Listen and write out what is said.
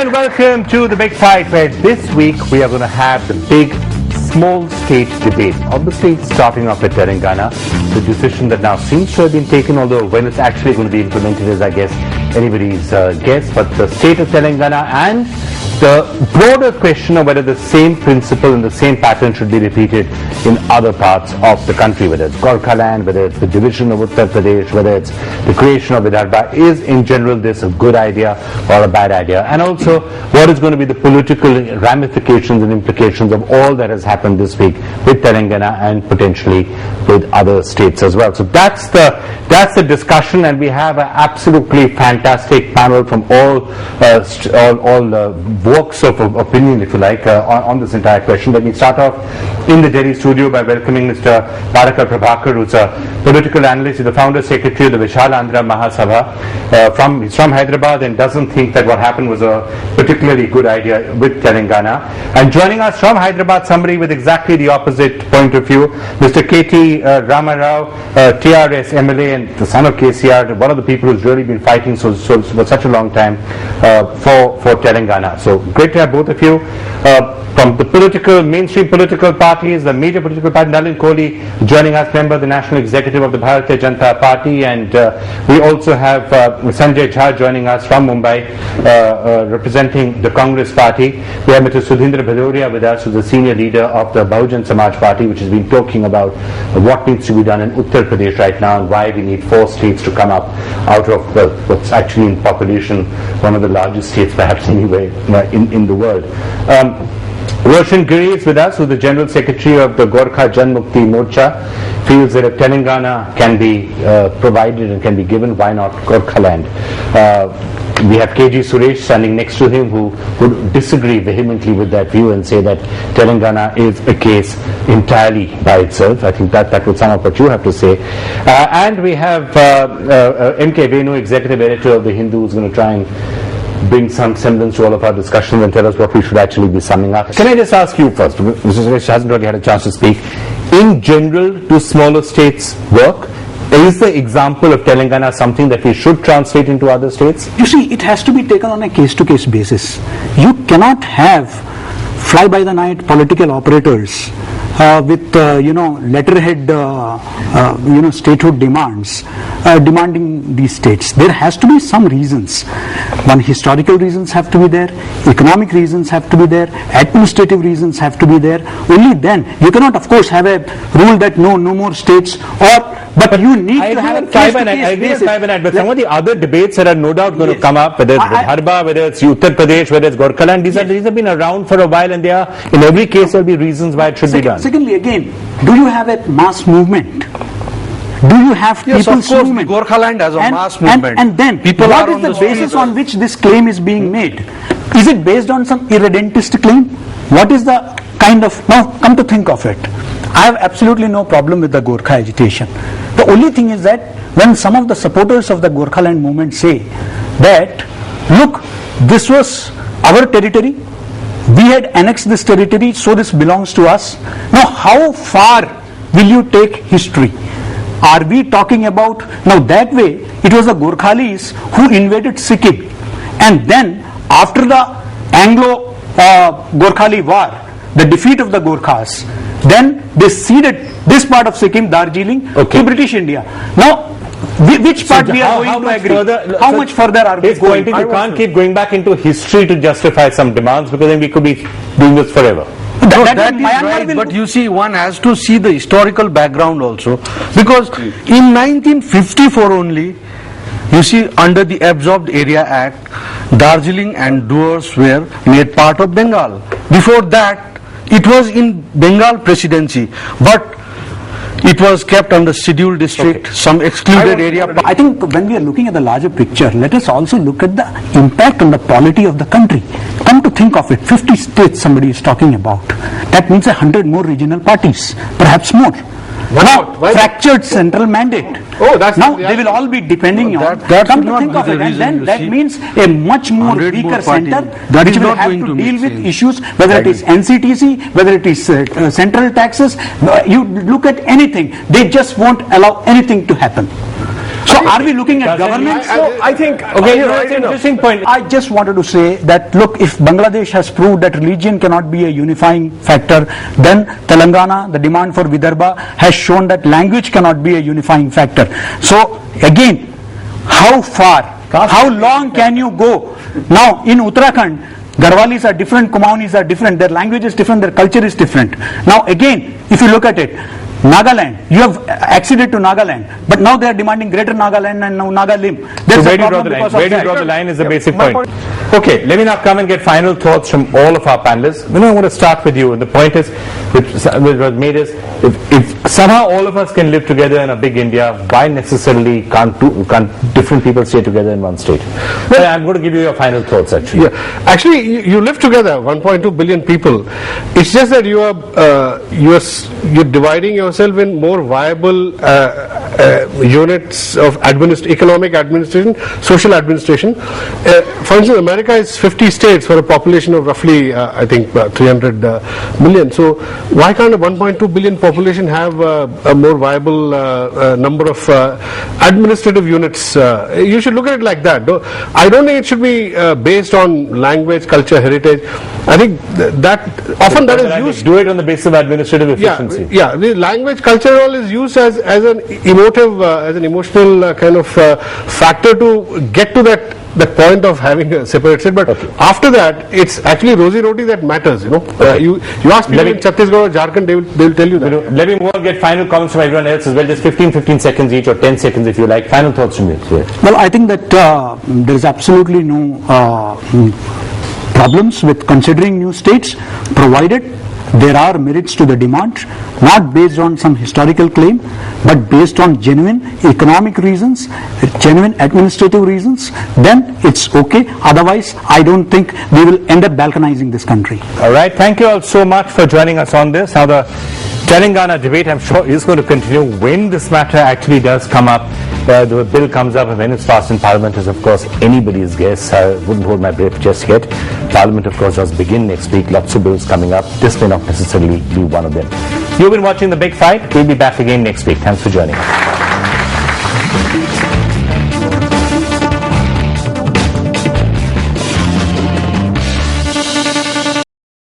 and welcome to The Big Fight, where this week we are going to have the big small state debate. Obviously, starting off with Telangana, the decision that now seems to have been taken, although when it's actually going to be implemented is, I guess, anybody's guess. But the state of Telangana and the broader question of whether the same principle and the same pattern should be repeated in other parts of the country, whether it's Gorkha land, whether it's the division of Uttar Pradesh, whether it's the creation of Vidarbha, is in general this a good idea or a bad idea? And also, what is going to be the political ramifications and implications of all that has happened this week with Telangana and potentially with other states as well? So that's the discussion, and we have an absolutely fantastic panel from all walks of opinion, if you like, on this entire question. Let me start off in the Delhi studio by welcoming Mr. Parakal Prabhakar, who's a political analyst, he's the founder secretary of the Vishal Andhra Mahasabha. He's from Hyderabad and doesn't think that what happened was a particularly good idea with Telangana. And joining us from Hyderabad, somebody with exactly the opposite point of view, Mr. K.T. Ramarao, TRS MLA and the son of KCR, one of the people who's really been fighting for such a long time for Telangana. So great to have both of you. From the mainstream political parties, the major political party, Nalin Kohli joining us, member of the National Executive of the Bharatiya Janata Party, and we also have Sanjay Jha joining us from Mumbai, representing the Congress Party. We have Mr. Sudhindra Bhadoria with us, who's the senior leader of the Bahujan Samaj Party, which has been talking about what needs to be done in Uttar Pradesh right now and why we need 4 states to come up out of what's actually in population one of the largest states perhaps anywhere in the world. Roshan Giri is with us, who is the General Secretary of the Gorkha Jan Mukti Morcha, feels that if Telangana can be provided and can be given, why not Gorkha land? We have KG Suresh standing next to him, who would disagree vehemently with that view and say that Telangana is a case entirely by itself. I think that would sum up what you have to say. And we have M.K. Venu, Executive Editor of The Hindu, who's going to try and bring some semblance to all of our discussions and tell us what we should actually be summing up. Can I just ask you first, Mr. Suresh hasn't really had a chance to speak. In general, do smaller states work? Is the example of Telangana something that we should translate into other states? You see, it has to be taken on a case-to-case basis. You cannot have fly-by-the-night political operators with letterhead statehood demands demanding these states. There has to be some reasons. One, historical reasons have to be there, economic reasons have to be there, administrative reasons have to be there. Only then you cannot, of course, have a rule that no more states, but you need to have a case-to-case basis. But some of the other debates that are no doubt going to come up, whether it's Vidarbha, whether it's Uttar Pradesh, whether it's Gorkha land, these have been around for a while, and there are, in every case, there will be reasons why it should be done. Secondly, again, do you have a mass movement? Do you have people's movement? Gorkha land has a mass movement. And then, what is the basis on which this claim is being made? Is it based on some irredentist claim? What is the kind of... Now, come to think of it, I have absolutely no problem with the Gorkha agitation. The only thing is that when some of the supporters of the Gorkha land movement say that, look, this was our territory, we had annexed this territory, so this belongs to us. Now, how far will you take history? Are we talking about, now that way, it was the Gorkhalis who invaded Sikkim, and then after the Anglo-Gorkhali war, the defeat of the Gorkhas, then they ceded this part of Sikkim, Darjeeling, to British India. Now, which part we are going to agree? How much further are we going? You can't keep going back into history to justify some demands, because then we could be doing this forever. That is right, but you see, one has to see the historical background also, because in 1954 only, you see, under the Absorbed Area Act, Darjeeling and Doors were made part of Bengal. Before that, it was in Bengal presidency, but it was kept under scheduled district, some excluded area. I think when we are looking at the larger picture, let us also look at the impact on the polity of the country. Come to think of it, 50 states somebody is talking about. That means 100 more regional parties, perhaps more. Now, fractured central mandate. Now they will all be depending on. Come to think of it, and then that means a much more weaker center which will have to deal with issues, whether it is NCTC, whether it is central taxes. You look at anything, they just won't allow anything to happen. So are we looking at governance? I think, Okay, that's an interesting point. I just wanted to say that, look, if Bangladesh has proved that religion cannot be a unifying factor, then Telangana, the demand for Vidarbha, has shown that language cannot be a unifying factor. So again, how far, how long can you go? Now in Uttarakhand, Garhwalis are different, Kumaunis are different, their language is different, their culture is different. Now again, if you look at it, Nagaland, you have acceded to Nagaland, but now they are demanding Greater Nagaland and now Nagalim. So where do you draw the line? Where do you draw the line is the basic point. Okay, let me now come and get final thoughts from all of our panelists. I want to start with you. And the point is, which was made is, if somehow all of us can live together in a big India, why necessarily can't different people stay together in one state? Well, I'm going to give you your final thoughts actually. Yeah, actually, you live together, 1.2 billion people. It's just that you're dividing yourself in more viable units of economic administration, social administration. For instance, America is 50 states for a population of roughly, I think, 300 million. So why can't a 1.2 billion population have a more viable number of administrative units? You should look at it like that. I don't think it should be based on language, culture, heritage. I think that often that is used. Do it on the basis of administrative efficiency. Yeah, the language, culture, all is used as an emotive, as an emotional kind of factor to get to that point of having a separate state. But after that, it's actually rosy roti that matters. You ask people in Chhattisgarh or Jharkhand, they will tell you that. Let me move on, get final comments from everyone else as well. Just 15 seconds each or 10 seconds if you like. Final thoughts from you. Well, I think that there is absolutely no problems with considering new states, provided there are merits to the demand, not based on some historical claim, but based on genuine economic reasons, genuine administrative reasons, then it's okay. Otherwise, I don't think we will end up balkanizing this country. All right. Thank you all so much for joining us on this. Now the Telangana debate, I'm sure, is going to continue when this matter actually does come up. The bill comes up and when it's passed in Parliament is, of course, anybody's guess. I wouldn't hold my breath just yet. Parliament, of course, does begin next week. Lots of bills coming up. This may not necessarily be one of them. You've been watching The Big Fight. We'll be back again next week. Thanks for joining us.